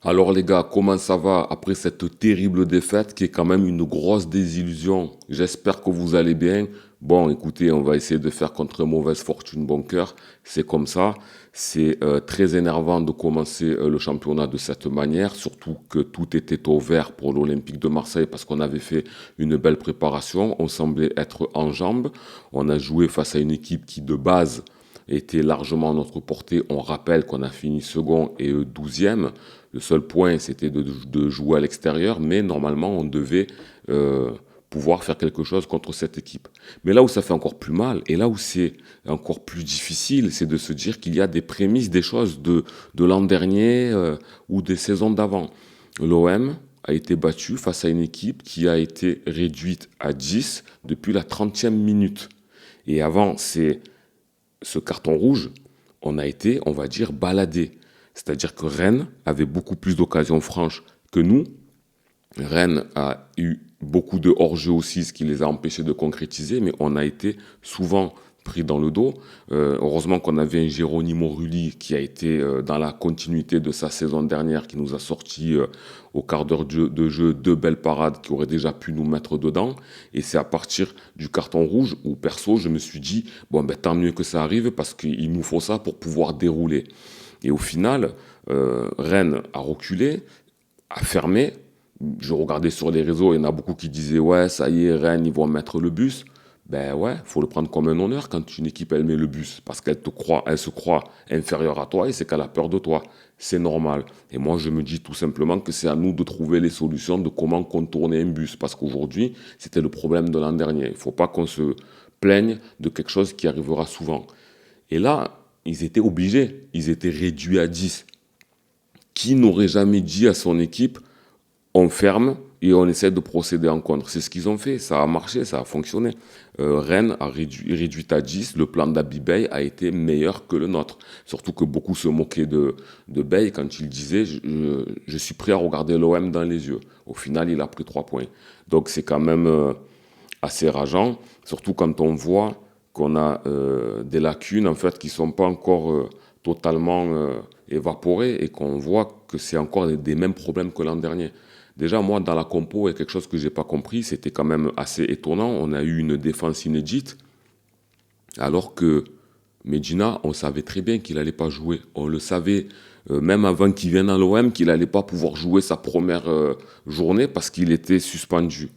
Alors les gars, comment ça va après cette terrible défaite qui est quand même une grosse désillusion? J'espère que vous allez bien. Bon, écoutez, on va essayer de faire contre mauvaise fortune bon cœur. C'est comme ça. C'est très énervant de commencer le championnat de cette manière, surtout que tout était au vert pour l'Olympique de Marseille parce qu'on avait fait une belle préparation. On semblait être en jambes. On a joué face à une équipe qui de base était largement à notre portée. On rappelle qu'on a fini second et eux 12e. Le seul point, c'était de jouer à l'extérieur, mais normalement, on devait euh, pouvoir faire quelque chose contre cette équipe. Mais là où ça fait encore plus mal, et là où c'est encore plus difficile, c'est de se dire qu'il y a des prémices des choses de l'an dernier ou des saisons d'avant. L'OM a été battu face à une équipe qui a été réduite à 10 depuis la 30e minute. Et avant, c'est ce carton rouge, on a été, on va dire, baladé. C'est-à-dire que Rennes avait beaucoup plus d'occasions franches que nous. Rennes a eu beaucoup de hors-jeu aussi, ce qui les a empêchés de concrétiser, mais on a été souvent pris dans le dos. Heureusement qu'on avait un Geronimo Rulli qui a été dans la continuité de sa saison dernière, qui nous a sorti au quart d'heure de jeu deux belles parades qui auraient déjà pu nous mettre dedans. Et c'est à partir du carton rouge où, perso, je me suis dit, bon, ben, tant mieux que ça arrive parce qu'il nous faut ça pour pouvoir dérouler. Et au final, Rennes a reculé, a fermé. Je regardais sur les réseaux, il y en a beaucoup qui disaient ouais, ça y est, Rennes, ils vont mettre le bus. Ben ouais, faut le prendre comme un honneur quand une équipe elle met le bus parce qu'elle te croit, elle se croit inférieure à toi et c'est qu'elle a peur de toi. C'est normal. Et moi je me dis tout simplement que c'est à nous de trouver les solutions de comment contourner un bus parce qu'aujourd'hui, c'était le problème de l'an dernier. Il faut pas qu'on se plaigne de quelque chose qui arrivera souvent. Et là, ils étaient obligés, ils étaient réduits à 10. Qui n'aurait jamais dit à son équipe on ferme et on essaie de procéder en contre. C'est ce qu'ils ont fait, ça a marché, ça a fonctionné. Rennes a réduit à 10, le plan d'Abibey a été meilleur que le nôtre. Surtout que beaucoup se moquaient de Bey quand il disait je suis prêt à regarder l'OM dans les yeux. Au final, il a pris 3 points. Donc c'est quand même assez rageant, surtout quand on voit qu'on a des lacunes en fait qui ne sont pas encore totalement évaporées et qu'on voit que c'est encore des mêmes problèmes que l'an dernier. Déjà, moi, dans la compo, il y a quelque chose que j'ai pas compris, c'était quand même assez étonnant. On a eu une défense inédite, alors que Medina, on savait très bien qu'il n'allait pas jouer. On le savait, même avant qu'il vienne à l'OM, qu'il n'allait pas pouvoir jouer sa première journée parce qu'il était suspendu.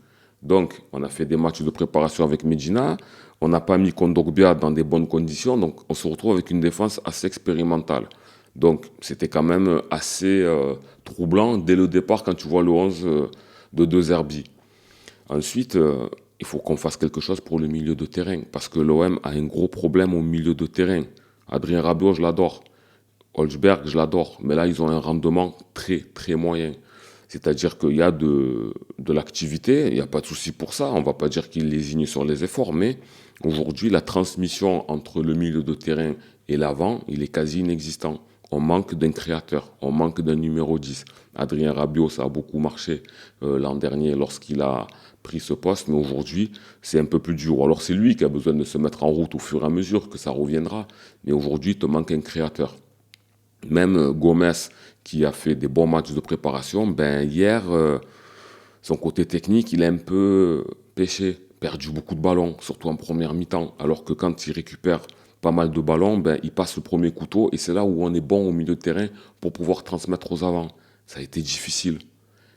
Donc, on a fait des matchs de préparation avec Medina. On n'a pas mis Kondogbia dans des bonnes conditions. Donc, on se retrouve avec une défense assez expérimentale. Donc, c'était quand même assez troublant dès le départ quand tu vois le 11 de De Zerbi. Ensuite, il faut qu'on fasse quelque chose pour le milieu de terrain parce que l'OM a un gros problème au milieu de terrain. Adrien Rabiot, je l'adore. Holzberg, je l'adore. Mais là, ils ont un rendement très, très moyen. C'est-à-dire qu'il y a de l'activité, il n'y a pas de souci pour ça. On ne va pas dire qu'ils lésignent sur les efforts, mais aujourd'hui, la transmission entre le milieu de terrain et l'avant, il est quasi inexistant. On manque d'un créateur, on manque d'un numéro 10. Adrien Rabiot, ça a beaucoup marché l'an dernier lorsqu'il a pris ce poste, mais aujourd'hui, c'est un peu plus dur. Alors c'est lui qui a besoin de se mettre en route au fur et à mesure que ça reviendra, mais aujourd'hui, il te manque un créateur. Même Gomez, qui a fait des bons matchs de préparation, ben hier, son côté technique, il a un peu pêché, perdu beaucoup de ballons, surtout en première mi-temps. Alors que quand il récupère pas mal de ballons, ben, il passe le premier couteau et c'est là où on est bon au milieu de terrain pour pouvoir transmettre aux avants. Ça a été difficile.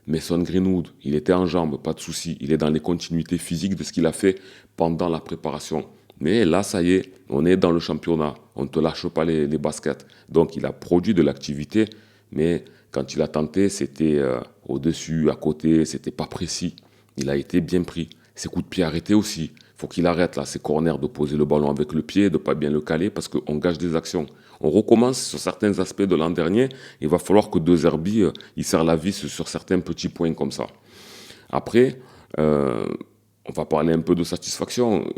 Mason Greenwood, il était en jambes, pas de souci. Il est dans les continuités physiques de ce qu'il a fait pendant la préparation. Mais là, ça y est, on est dans le championnat. On ne te lâche pas les baskets. Donc, il a produit de l'activité, mais quand il a tenté, c'était au-dessus, à côté, c'était pas précis. Il a été bien pris. Ses coups de pied arrêtés aussi. Faut qu'il arrête là, ses corners, de poser le ballon avec le pied, de pas bien le caler, parce qu'on gâche des actions. On recommence sur certains aspects de l'an dernier. Il va falloir que De Zerbi, il serre la vis sur certains petits points comme ça. Après, euh, on va parler un peu de satisfaction.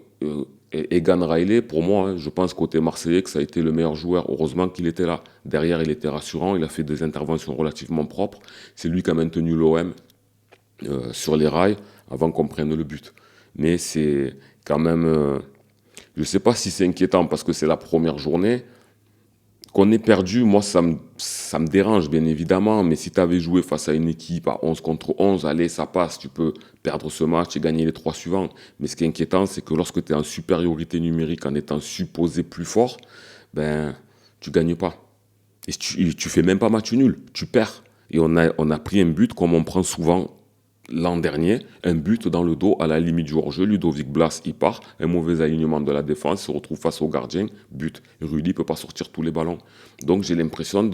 Egan Riley, pour moi, hein, je pense côté marseillais que ça a été le meilleur joueur. Heureusement qu'il était là. Derrière, il était rassurant. Il a fait des interventions relativement propres. C'est lui qui a maintenu l'OM sur les rails avant qu'on prenne le but. Mais c'est quand même... je ne sais pas si c'est inquiétant parce que c'est la première journée. Qu'on ait perdu, moi, ça me dérange, bien évidemment. Mais si tu avais joué face à une équipe à 11 contre 11, allez, ça passe. Tu peux perdre ce match et gagner les trois suivants. Mais ce qui est inquiétant, c'est que lorsque tu es en supériorité numérique, en étant supposé plus fort, ben, tu gagnes pas. Et tu fais même pas match nul, tu perds. Et on a pris un but comme on prend souvent l'an dernier, un but dans le dos à la limite du hors-jeu. Ludovic Blas, il part, un mauvais alignement de la défense, se retrouve face au gardien, but. Rudy ne peut pas sortir tous les ballons. Donc j'ai l'impression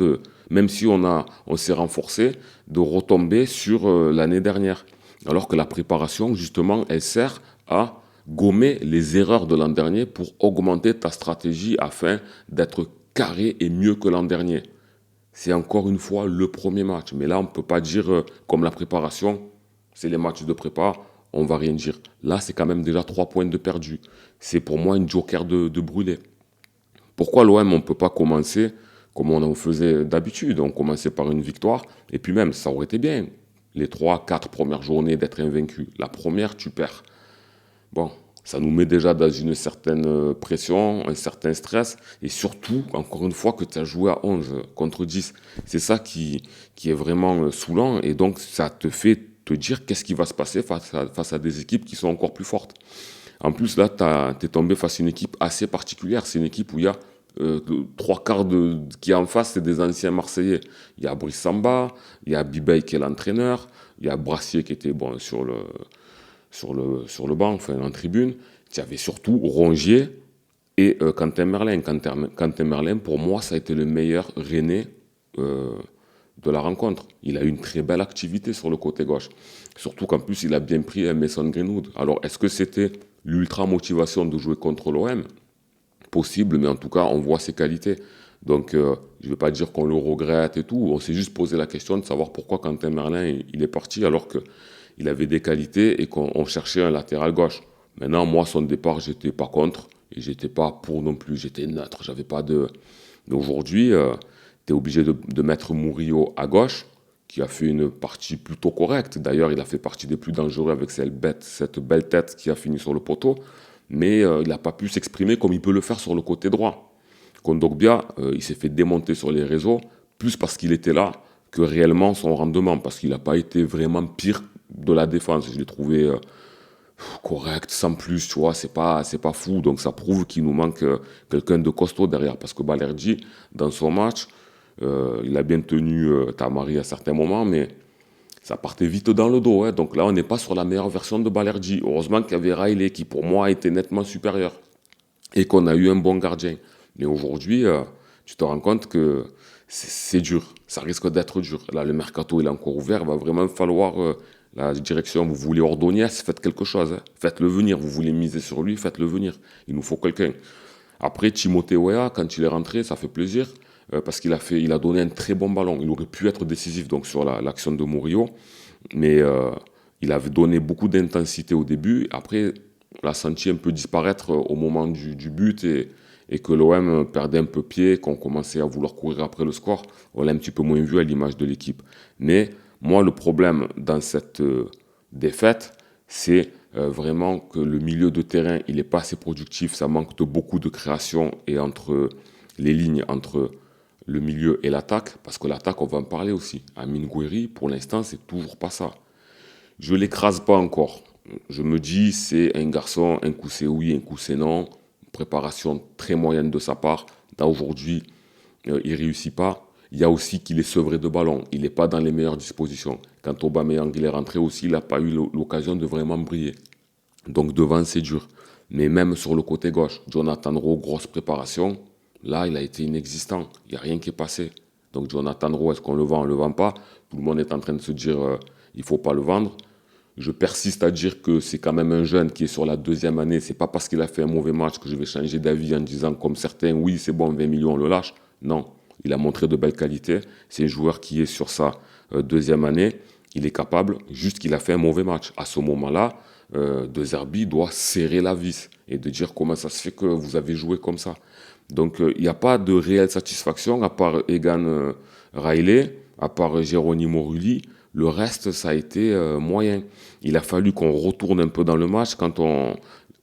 même si on s'est renforcé, de retomber sur l'année dernière. Alors que la préparation, justement, elle sert à gommer les erreurs de l'an dernier pour augmenter ta stratégie afin d'être carré et mieux que l'an dernier. C'est encore une fois le premier match. Mais là, on ne peut pas dire, comme la préparation, c'est les matchs de prépa, on va rien dire. Là, c'est quand même déjà 3 points de perdu. C'est pour moi une joker de brûlé. Pourquoi l'OM, on ne peut pas commencer comme on en faisait d'habitude? On commençait par une victoire, et puis même, ça aurait été bien. Les 3, 4 premières journées d'être invaincu. La première, tu perds. Bon, ça nous met déjà dans une certaine pression, un certain stress, et surtout, encore une fois, que tu as joué à 11 contre 10. C'est ça qui est vraiment saoulant, et donc ça te fait te dire qu'est-ce qui va se passer face à des équipes qui sont encore plus fortes. En plus, là, tu es tombé face à une équipe assez particulière. C'est une équipe où il y a 3 quarts qui est en face, c'est des anciens Marseillais. Il y a Brice Samba, il y a Bibey qui est l'entraîneur, il y a Brassier qui était bon, sur le banc, enfin en tribune. Il y avait surtout Rongier et Quentin Merlin. Quentin Merlin, pour moi, ça a été le meilleur Rennais de la rencontre. Il a eu une très belle activité sur le côté gauche. Surtout qu'en plus, il a bien pris un Mason Greenwood. Alors, est-ce que c'était l'ultra motivation de jouer contre l'OM? Possible, mais en tout cas, on voit ses qualités. Donc, je ne vais pas dire qu'on le regrette et tout. On s'est juste posé la question de savoir pourquoi Quentin Merlin il est parti alors qu'il avait des qualités et qu'on cherchait un latéral gauche. Maintenant, moi, son départ, j'étais pas contre et j'étais pas pour non plus. J'étais neutre. J'avais pas de. Mais aujourd'hui, tu es obligé de mettre Murillo à gauche, qui a fait une partie plutôt correcte. D'ailleurs, il a fait partie des plus dangereux avec cette belle tête qui a fini sur le poteau. Mais il n'a pas pu s'exprimer comme il peut le faire sur le côté droit. Kondogbia, il s'est fait démonter sur les réseaux, plus parce qu'il était là que réellement son rendement, parce qu'il n'a pas été vraiment pire de la défense. Je l'ai trouvé correct, sans plus, tu vois, c'est pas fou. Donc ça prouve qu'il nous manque quelqu'un de costaud derrière. Parce que Balerdi, dans son match, il a bien tenu Tamari à certains moments, mais ça partait vite dans le dos. Hein. Donc là, on n'est pas sur la meilleure version de Balerdi. Heureusement qu'il y avait Riley, qui pour moi était nettement supérieur. Et qu'on a eu un bon gardien. Mais aujourd'hui, tu te rends compte que c'est dur. Ça risque d'être dur. Là, le mercato il est encore ouvert. Il va vraiment falloir la direction. Vous voulez Ordonez, faites quelque chose. Hein. Faites-le venir. Vous voulez miser sur lui, faites-le venir. Il nous faut quelqu'un. Après, Timothée Weah, quand il est rentré, ça fait plaisir. Parce il a donné un très bon ballon. Il aurait pu être décisif donc, sur l'action de Murillo. Mais il avait donné beaucoup d'intensité au début. Après, on l'a senti un peu disparaître au moment du but et que l'OM perdait un peu pied, qu'on commençait à vouloir courir après le score. On l'a un petit peu moins vu à l'image de l'équipe. Mais moi, le problème dans cette défaite, c'est vraiment que le milieu de terrain, il n'est pas assez productif. Ça manque de beaucoup de création et entre les lignes, entre le milieu et l'attaque, parce que l'attaque, on va en parler aussi. Amine Gouiri, pour l'instant, c'est toujours pas ça. Je l'écrase pas encore. Je me dis, c'est un garçon, un coup c'est oui, un coup c'est non. Préparation très moyenne de sa part. Là, aujourd'hui, il réussit pas. Il y a aussi qu'il est sevré de ballon. Il n'est pas dans les meilleures dispositions. Quand Aubameyang il est rentré aussi, il n'a pas eu l'occasion de vraiment briller. Donc devant, c'est dur. Mais même sur le côté gauche, Jonathan Rowe, grosse préparation. Là, il a été inexistant. Il n'y a rien qui est passé. Donc Jonathan Rowe, est-ce qu'on le vend, on ne le vend pas? Tout le monde est en train de se dire, il ne faut pas le vendre. Je persiste à dire que c'est quand même un jeune qui est sur la deuxième année. C'est pas parce qu'il a fait un mauvais match que je vais changer d'avis en disant comme certains, oui, c'est bon, 20 millions, on le lâche. Non, il a montré de belles qualités. C'est un joueur qui est sur sa deuxième année. Il est capable, juste qu'il a fait un mauvais match. À ce moment-là, De Zerbi doit serrer la vis et de dire comment ça se fait que vous avez joué comme ça. Donc, il n'y a pas de réelle satisfaction à part Egan Riley, à part Geronimo Rulli. Le reste, ça a été moyen. Il a fallu qu'on retourne un peu dans le match quand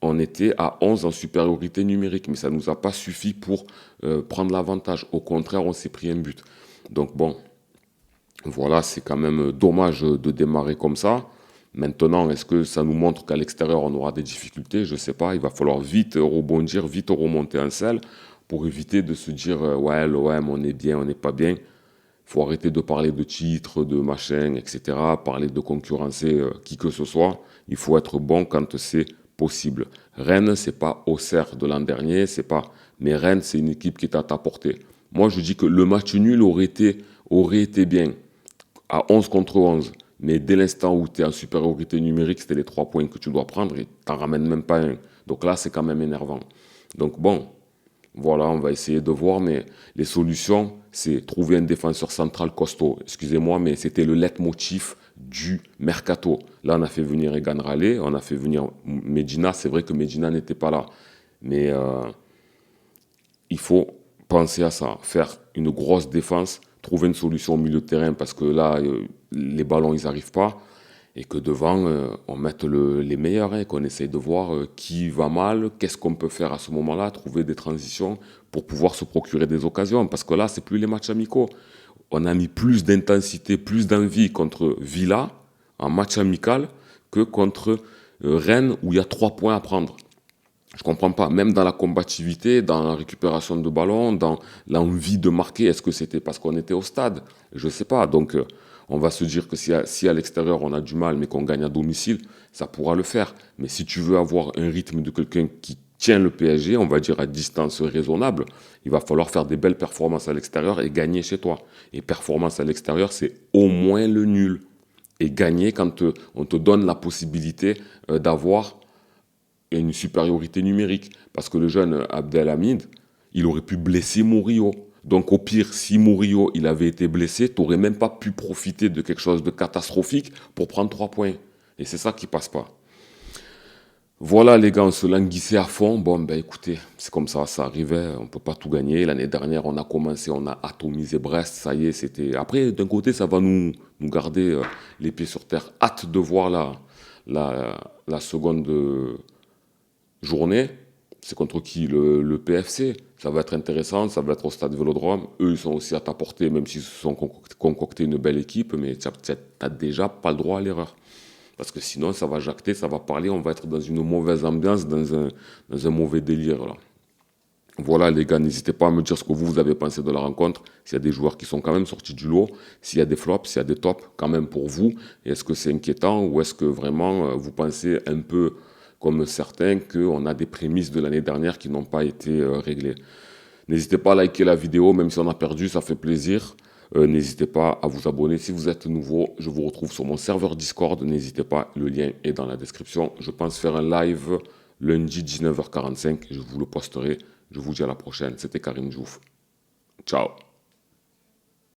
on était à 11 en supériorité numérique, mais ça ne nous a pas suffi pour prendre l'avantage. Au contraire, on s'est pris un but. Donc bon, voilà, c'est quand même dommage de démarrer comme ça. Maintenant, est-ce que ça nous montre qu'à l'extérieur, on aura des difficultés? Je ne sais pas. Il va falloir vite rebondir, vite remonter en selle pour éviter de se dire ouais, l'OM, on est bien, on n'est pas bien. Il faut arrêter de parler de titres, de machin, etc. Parler de concurrencer qui que ce soit. Il faut être bon quand c'est possible. Rennes, c'est pas Auxerre de l'an dernier, c'est pas. Mais Rennes, c'est une équipe qui est à ta portée. Moi, je dis que le match nul aurait été bien à 11 contre 11. Mais dès l'instant où tu es en supériorité numérique, c'était les 3 points que tu dois prendre et tu n'en ramènes même pas un. Donc là, c'est quand même énervant. Donc bon, voilà, on va essayer de voir, mais les solutions, c'est trouver un défenseur central costaud. Excusez-moi, mais c'était le leitmotiv du mercato. Là, on a fait venir Egan Raleigh, on a fait venir Medina. C'est vrai que Medina n'était pas là. Mais il faut penser à ça, faire une grosse défense, trouver une solution au milieu de terrain parce que là, les ballons, ils n'arrivent pas. Et que devant, on mette les meilleurs, hein, qu'on essaye de voir qui va mal, qu'est-ce qu'on peut faire à ce moment-là, trouver des transitions pour pouvoir se procurer des occasions. Parce que là, c'est plus les matchs amicaux. On a mis plus d'intensité, plus d'envie contre Villa en match amical que contre Rennes où il y a 3 points à prendre. Je comprends pas. Même dans la combativité, dans la récupération de ballon, dans l'envie de marquer, est-ce que c'était parce qu'on était au stade? Je sais pas. Donc, on va se dire que si à l'extérieur on a du mal, mais qu'on gagne à domicile, ça pourra le faire. Mais si tu veux avoir un rythme de quelqu'un qui tient le PSG, on va dire à distance raisonnable, il va falloir faire des belles performances à l'extérieur et gagner chez toi. Et performance à l'extérieur, c'est au moins le nul. Et gagner quand on te donne la possibilité d'avoir une supériorité numérique. Parce que le jeune Abdelhamid, il aurait pu blesser Murillo. Donc au pire, si Murillo il avait été blessé, tu n'aurais même pas pu profiter de quelque chose de catastrophique pour prendre 3 points. Et c'est ça qui passe pas. Voilà les gars, on se languissait à fond. Bon, ben écoutez, c'est comme ça arrivait, on ne peut pas tout gagner. L'année dernière, on a commencé, on a atomisé Brest, ça y est, c'était... Après, d'un côté, ça va nous garder les pieds sur terre. Hâte de voir la seconde journée. C'est contre qui? Le PFC. Ça va être intéressant, ça va être au stade Vélodrome. Eux, ils sont aussi à ta portée, même s'ils se sont concoctés une belle équipe, mais tu n'as déjà pas le droit à l'erreur. Parce que sinon, ça va jacter, ça va parler, on va être dans une mauvaise ambiance, dans un mauvais délire. Là. Voilà les gars, n'hésitez pas à me dire ce que vous avez pensé de la rencontre, s'il y a des joueurs qui sont quand même sortis du lot, s'il y a des flops, s'il y a des tops quand même pour vous, et est-ce que c'est inquiétant ou est-ce que vraiment vous pensez un peu comme certains qu'on a des prémices de l'année dernière qui n'ont pas été réglées. N'hésitez pas à liker la vidéo, même si on a perdu, ça fait plaisir. N'hésitez pas à vous abonner si vous êtes nouveau. Je vous retrouve sur mon serveur Discord. N'hésitez pas, le lien est dans la description. Je pense faire un live lundi 19h45. Je vous le posterai. Je vous dis à la prochaine. C'était Karim Diouf. Ciao.